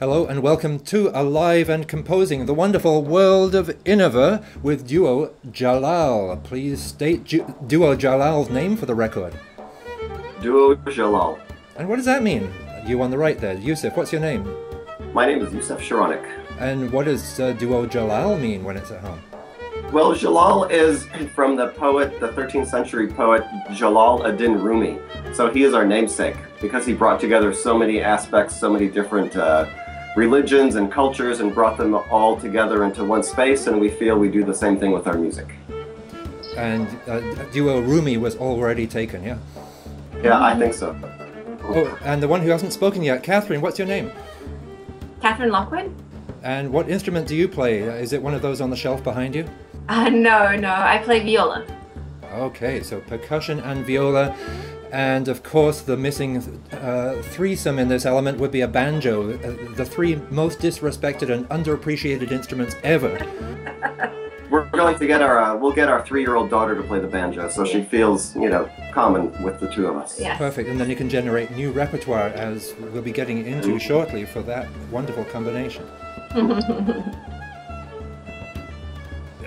Hello and welcome to Alive and Composing, the wonderful world of innova with DuoJalal. Please state DuoJalal's name for the record. DuoJalal. And what does that mean? You on the right there. Yousif, what's your name? My name is Yousif Sheronick. And what does DuoJalal mean when it's at home? Well, Jalal is from the poet, the 13th century poet Jalal ad-Din Rumi. So he is our namesake because he brought together so many aspects, so many different religions and cultures and brought them all together into one space, and we feel we do the same thing with our music. And Duo Rumi was already taken, yeah? Yeah, I think so. Oh, and the one who hasn't spoken yet, Kathryn, what's your name? Kathryn Lockwood. And what instrument do you play? Is it one of those on the shelf behind you? No, I play viola. Okay, so percussion and viola. And of course, the missing threesome in this element would be a banjo, the three most disrespected and underappreciated instruments ever. We're going to get we'll get our 3-year-old daughter to play the banjo, so she feels, common with the two of us. Yes. Perfect, and then you can generate new repertoire, as we'll be getting into shortly, for that wonderful combination.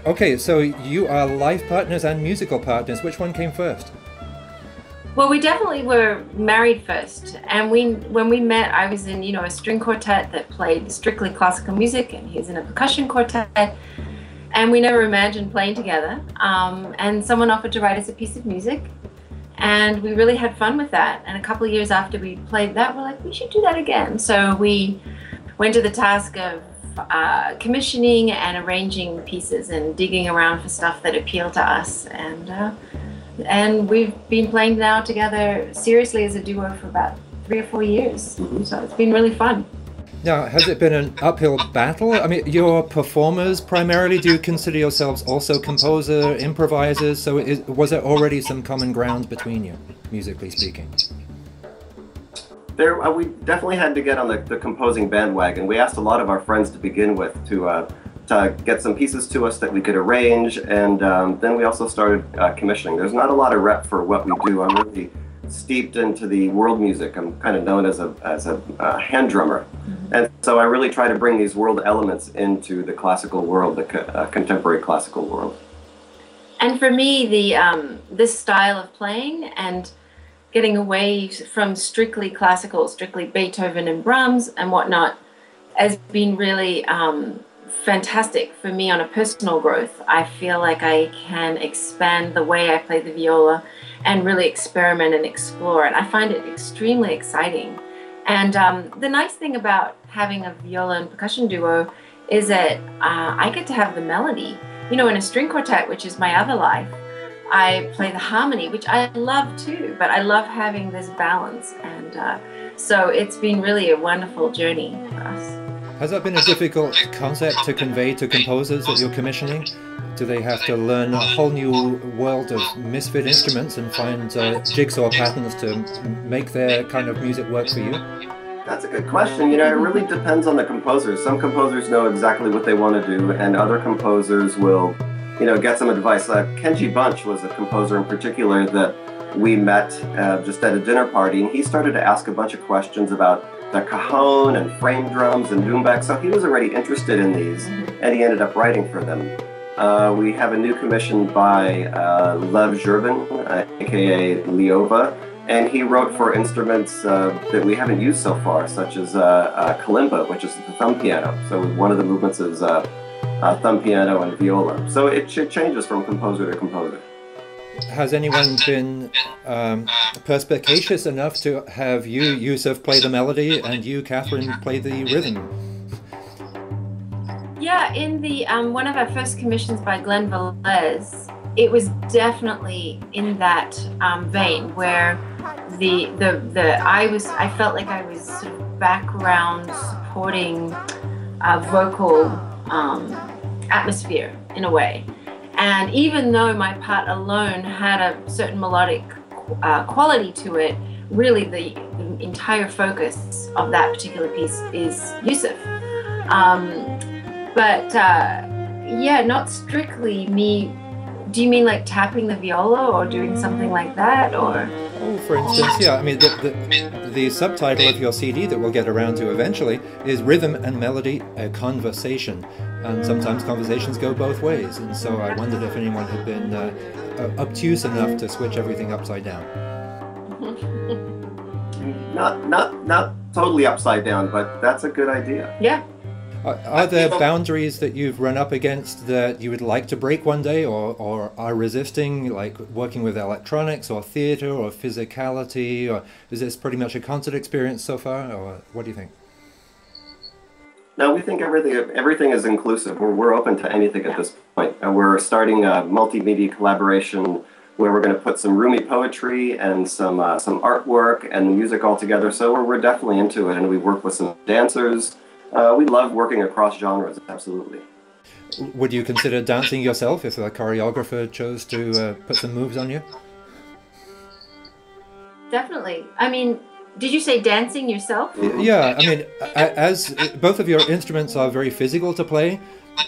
Okay, so you are life partners and musical partners. Which one came first? Well, we definitely were married first, and when we met, I was in a string quartet that played strictly classical music, and he's in a percussion quartet, and we never imagined playing together. And someone offered to write us a piece of music, and we really had fun with that. And a couple of years after we played that, we're like, we should do that again. So we went to the task of commissioning and arranging pieces and digging around for stuff that appealed to us, and we've been playing now together seriously as a duo for about 3 or 4 years. So it's been really fun. Now, has it been an uphill battle? I mean, you're performers primarily. Do you consider yourselves also composer, improvisers? So was there already some common ground between you, musically speaking? We definitely had to get on the composing bandwagon. We asked a lot of our friends to begin with to get some pieces to us that we could arrange, and then we also started commissioning. There's not a lot of rep for what we do. I'm really steeped into the world music. I'm kind of known as a hand drummer, and so I really try to bring these world elements into the classical world, the contemporary classical world. And for me, this style of playing and getting away from strictly classical, strictly Beethoven and Brahms and whatnot, has been really fantastic for me on a personal growth. I feel like I can expand the way I play the viola and really experiment and explore, and I find it extremely exciting. And the nice thing about having a viola and percussion duo is that I get to have the melody. In a string quartet, which is my other life, I play the harmony, which I love too, but I love having this balance, and so it's been really a wonderful journey for us. Has that been a difficult concept to convey to composers that you're commissioning? Do they have to learn a whole new world of misfit instruments and find jigsaw patterns to make their kind of music work for you? That's a good question. It really depends on the composers. Some composers know exactly what they want to do, and other composers will get some advice. Kenji Bunch was a composer in particular that we met just at a dinner party, and he started to ask a bunch of questions about the cajon and frame drums and doumbek, so he was already interested in these, and he ended up writing for them. We have a new commission by Lev Zhurban, aka Leova, and he wrote for instruments that we haven't used so far, such as kalimba, which is the thumb piano. So one of the movements is thumb piano and viola. So it changes from composer to composer. Has anyone been perspicacious enough to have you, Yousif, play the melody and you, Kathryn, play the rhythm? Yeah, in the one of our first commissions by Glenn Velez, it was definitely in that vein where I felt like I was sort of background supporting vocal atmosphere in a way. And even though my part alone had a certain melodic quality to it, really the entire focus of that particular piece is Yousif. Yeah, not strictly me. Do you mean like tapping the viola or doing something like that, or? Oh, for instance, yeah, I mean, the subtitle of your CD that we'll get around to eventually is Rhythm and Melody, a Conversation. And sometimes conversations go both ways, and so I wondered if anyone had been obtuse enough to switch everything upside down. Not totally upside down, but that's a good idea. Yeah. Are there boundaries that you've run up against that you would like to break one day, or are resisting, like working with electronics or theatre or physicality, or is this pretty much a concert experience so far, or what do you think? No, we think everything is inclusive. We're open to anything at this point. And we're starting a multimedia collaboration where we're going to put some roomy poetry and some artwork and music all together. So we're definitely into it, and we work with some dancers. We love working across genres, absolutely. Would you consider dancing yourself if a choreographer chose to put some moves on you? Definitely. I mean, did you say dancing yourself? Yeah, I mean, as both of your instruments are very physical to play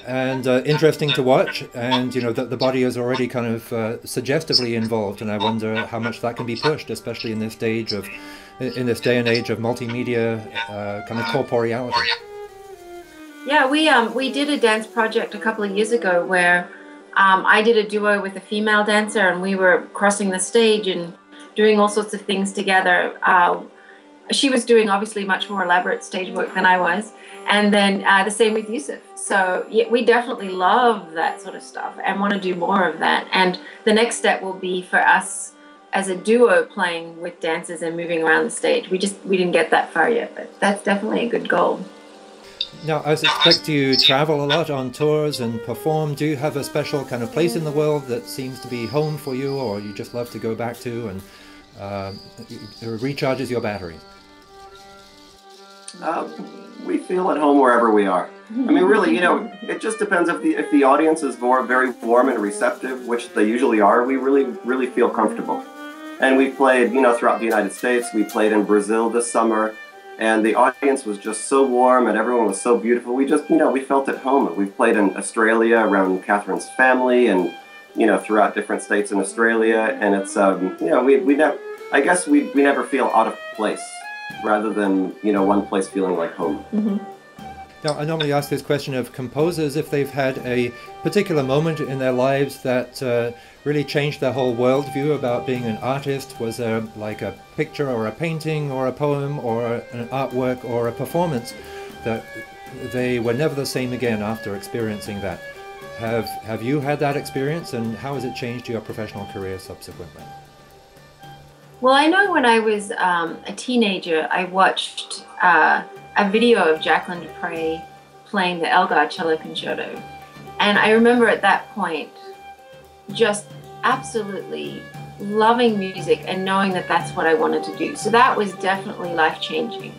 and interesting to watch, and you know the body is already kind of suggestively involved, and I wonder how much that can be pushed, especially in this day and age of multimedia kind of corporeality. Yeah, we did a dance project a couple of years ago where I did a duo with a female dancer, and we were crossing the stage and doing all sorts of things together. She was doing obviously much more elaborate stage work than I was, and then the same with Yousif. So yeah, we definitely love that sort of stuff and want to do more of that. And the next step will be for us as a duo playing with dancers and moving around the stage. We didn't get that far yet, but that's definitely a good goal. Now, I suspect you travel a lot on tours and perform. Do you have a special kind of place in the world that seems to be home for you, or you just love to go back to and recharges your batteries? We feel at home wherever we are. I mean, really, you know, it just depends if the audience is very warm and receptive, which they usually are. We really feel comfortable. And we played, you know, throughout the United States. We played in Brazil this summer, and the audience was just so warm, and everyone was so beautiful. We just, you know, we felt at home. We've played in Australia around Kathryn's family, and you know, throughout different states in Australia, and it's, you know, I guess we never feel out of place, rather than, you know, one place feeling like home. Mm-hmm. Now, I normally ask this question of composers if they've had a particular moment in their lives that really changed their whole worldview about being an artist. Was there like a picture or a painting or a poem or an artwork or a performance that they were never the same again after experiencing that? Have you had that experience, and how has it changed your professional career subsequently? Well, I know when I was a teenager, I watched a video of Jacqueline Dupre playing the Elgar Cello Concerto. And I remember at that point just absolutely loving music and knowing that that's what I wanted to do. So that was definitely life-changing.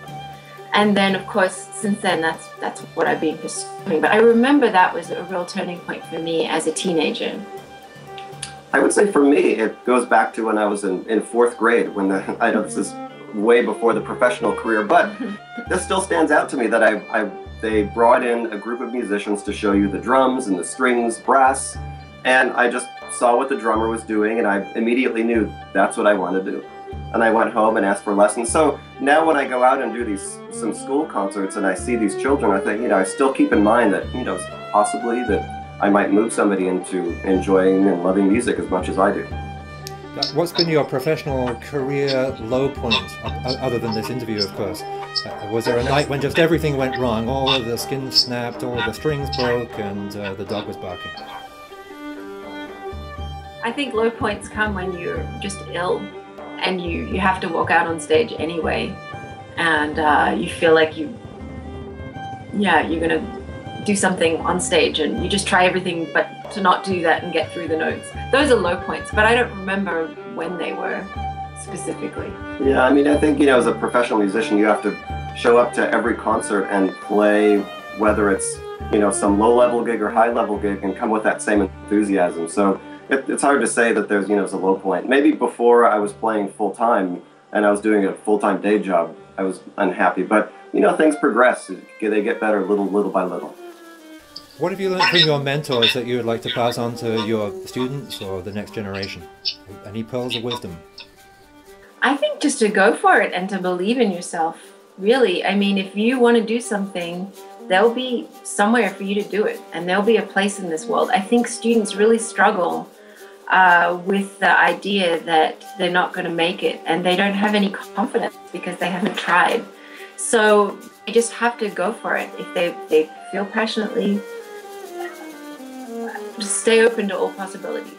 And then, of course, since then, that's what I've been pursuing. But I remember that was a real turning point for me as a teenager. I would say for me, it goes back to when I was in fourth grade, when I know this is way before the professional career, but this still stands out to me that they brought in a group of musicians to show you the drums and the strings, brass, and I just saw what the drummer was doing, and I immediately knew that's what I wanted to do. And I went home and asked for lessons. So now when I go out and do some school concerts and I see these children, I think, you know, I still keep in mind that, you know, possibly that I might move somebody into enjoying and loving music as much as I do. What's been your professional career low point, other than this interview, of course? Was there a night when just everything went wrong? All of the skin snapped, all of the strings broke, and the dog was barking? I think low points come when you're just ill and you have to walk out on stage anyway, and you feel like you're gonna do something on stage and you just try everything but to not do that and get through the notes. Those are low points, but I don't remember when they were specifically. Yeah, I mean, I think, you know, as a professional musician, you have to show up to every concert and play, whether it's, you know, some low-level gig or high-level gig, and come with that same enthusiasm. So it's hard to say that there's, you know, it's a low point. Maybe before I was playing full-time and I was doing a full-time day job, I was unhappy. But, you know, things progress. They get better little by little. What have you learned from your mentors that you would like to pass on to your students or the next generation? Any pearls of wisdom? I think just to go for it and to believe in yourself, really. I mean, if you want to do something, there'll be somewhere for you to do it, and there'll be a place in this world. I think students really struggle with the idea that they're not going to make it, and they don't have any confidence because they haven't tried. So you just have to go for it. If they feel passionately, just stay open to all possibilities.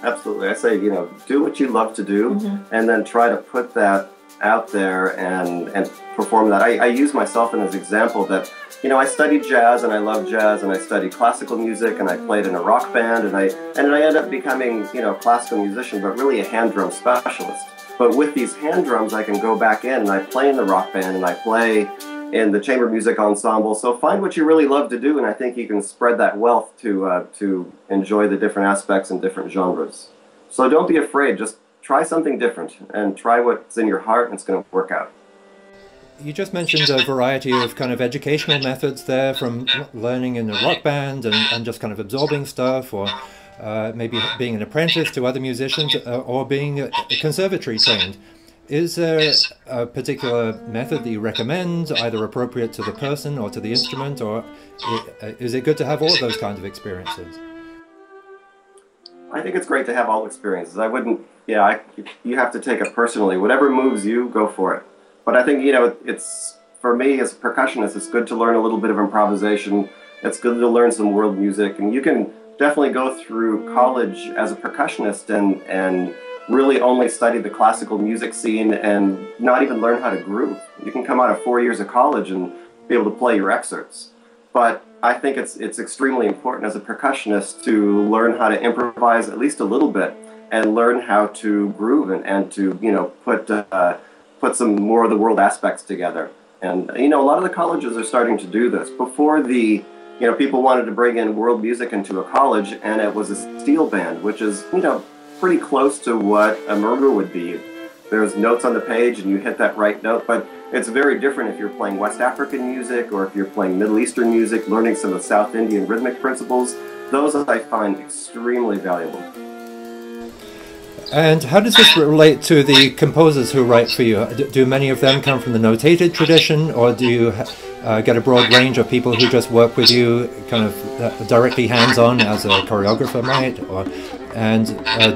Absolutely. I say, you know, do what you love to do, and then try to put that out there and perform that. I use myself as an example that, you know, I studied jazz and I love jazz, and I studied classical music, and I played in a rock band, and I ended up becoming, you know, a classical musician, but really a hand drum specialist. But with these hand drums, I can go back in and I play in the rock band and I play in the chamber music ensemble. So find what you really love to do, and I think you can spread that wealth to enjoy the different aspects and different genres. So don't be afraid. Just try something different and try what's in your heart, and it's going to work out. You just mentioned a variety of kind of educational methods there, from learning in a rock band and just kind of absorbing stuff, or maybe being an apprentice to other musicians, or being conservatory trained. Is there a particular method that you recommend, either appropriate to the person or to the instrument, or is it good to have all of those kinds of experiences? I think it's great to have all experiences. I wouldn't, you have to take it personally. Whatever moves you, go for it. But I think, you know, it's, for me as a percussionist, it's good to learn a little bit of improvisation. It's good to learn some world music. And you can definitely go through college as a percussionist and really only study the classical music scene and not even learn how to groove. You can come out of 4 years of college and be able to play your excerpts. But I think it's extremely important as a percussionist to learn how to improvise at least a little bit, and learn how to groove and to, you know, put some more of the world aspects together. And, you know, a lot of the colleges are starting to do this. Before the, you know, people wanted to bring in world music into a college, and it was a steel band, which is, you know, pretty close to what a murmur would be. There's notes on the page and you hit that right note, but it's very different if you're playing West African music or if you're playing Middle Eastern music, learning some of the South Indian rhythmic principles. Those I find extremely valuable. And how does this relate to the composers who write for you? Do many of them come from the notated tradition, or do you get a broad range of people who just work with you kind of directly hands-on as a choreographer might? And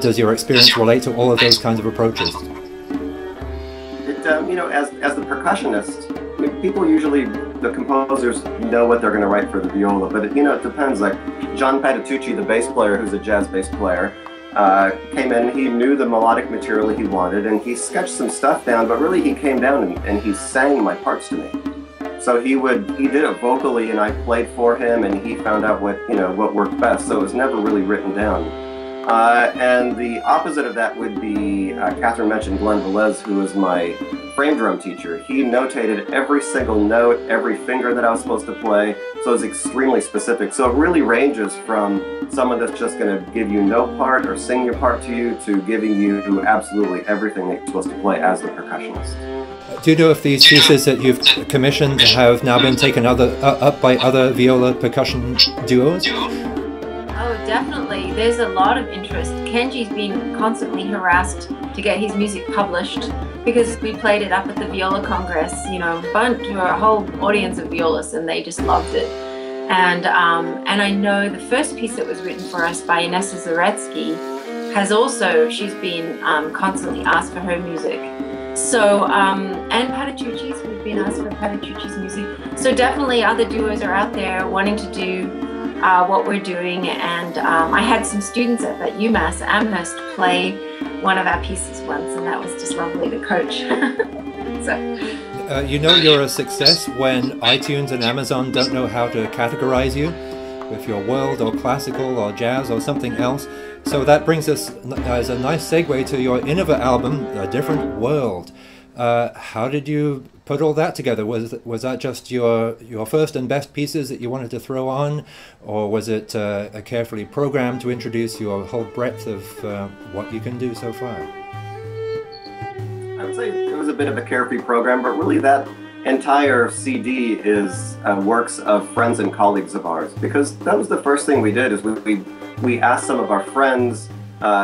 does your experience relate to all of those kinds of approaches? You know, as the percussionist, I mean, people usually, the composers know what they're going to write for the viola, but you know, it depends. Like John Patitucci, the bass player, who's a jazz bass player, came in, he knew the melodic material he wanted, and he sketched some stuff down, but really he came down and he sang my parts to me. So he did it vocally, and I played for him, and he found out what worked best. So it was never really written down. And the opposite of that would be, Kathryn mentioned Glenn Velez, who was my frame drum teacher. He notated every single note, every finger that I was supposed to play, so it was extremely specific. So it really ranges from someone that's just going to give you no part or sing your part to you, to giving you absolutely everything that you're supposed to play as the percussionist. Do you know if these pieces that you've commissioned have now been taken up by other viola percussion duos? Oh, definitely. There's a lot of interest. Kenji's been constantly harassed to get his music published because we played it up at the Viola Congress, you know, a whole audience of violists, and they just loved it. And I know the first piece that was written for us by Inessa Zaretsky has also, she's been constantly asked for her music. So, and Patitucci's, we've been asked for Patitucci's music. So definitely other duos are out there wanting to do what we're doing, and I had some students at UMass Amherst play one of our pieces once, and that was just lovely to coach. So. You know you're a success when iTunes and Amazon don't know how to categorize you, if you're world or classical or jazz or something else. So that brings us as a nice segue to your innova album, A Different World. How did you put all that together? Was that just your first and best pieces that you wanted to throw on, or was it a carefully programmed to introduce your whole breadth of what you can do so far? I would say it was a bit of a carefree program, but really that entire CD is works of friends and colleagues of ours, because that was the first thing we did. Is we asked some of our friends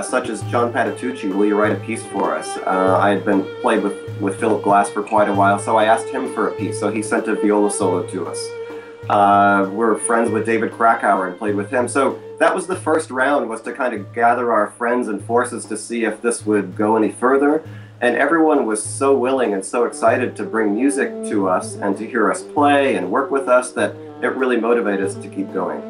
such as John Patitucci, will you write a piece for us? I had been played with Philip Glass for quite a while, so I asked him for a piece, so he sent a viola solo to us. We're friends with David Krakauer and played with him. So that was the first round, was to kind of gather our friends and forces to see if this would go any further. And everyone was so willing and so excited to bring music to us and to hear us play and work with us that it really motivated us to keep going.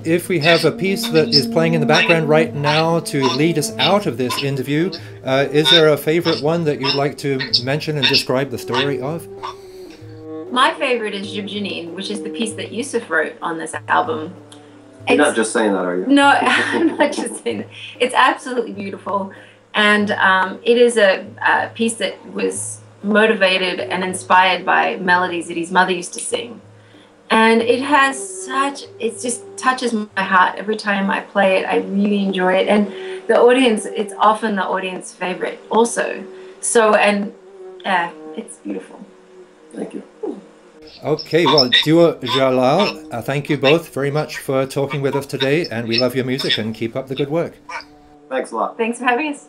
If we have a piece that is playing in the background right now to lead us out of this interview, is there a favorite one that you'd like to mention and describe the story of? My favorite is Jib Janine, which is the piece that Yousif wrote on this album. You're not just saying that, are you? No, I'm not just saying that. It's absolutely beautiful. And it is a piece that was motivated and inspired by melodies that his mother used to sing. And it has it just touches my heart every time I play it. I really enjoy it. And the audience, it's often the audience favorite also. So, and it's beautiful. Thank you. Okay, well, DuoJalal, thank you both very much for talking with us today, and we love your music and keep up the good work. Thanks a lot. Thanks for having us.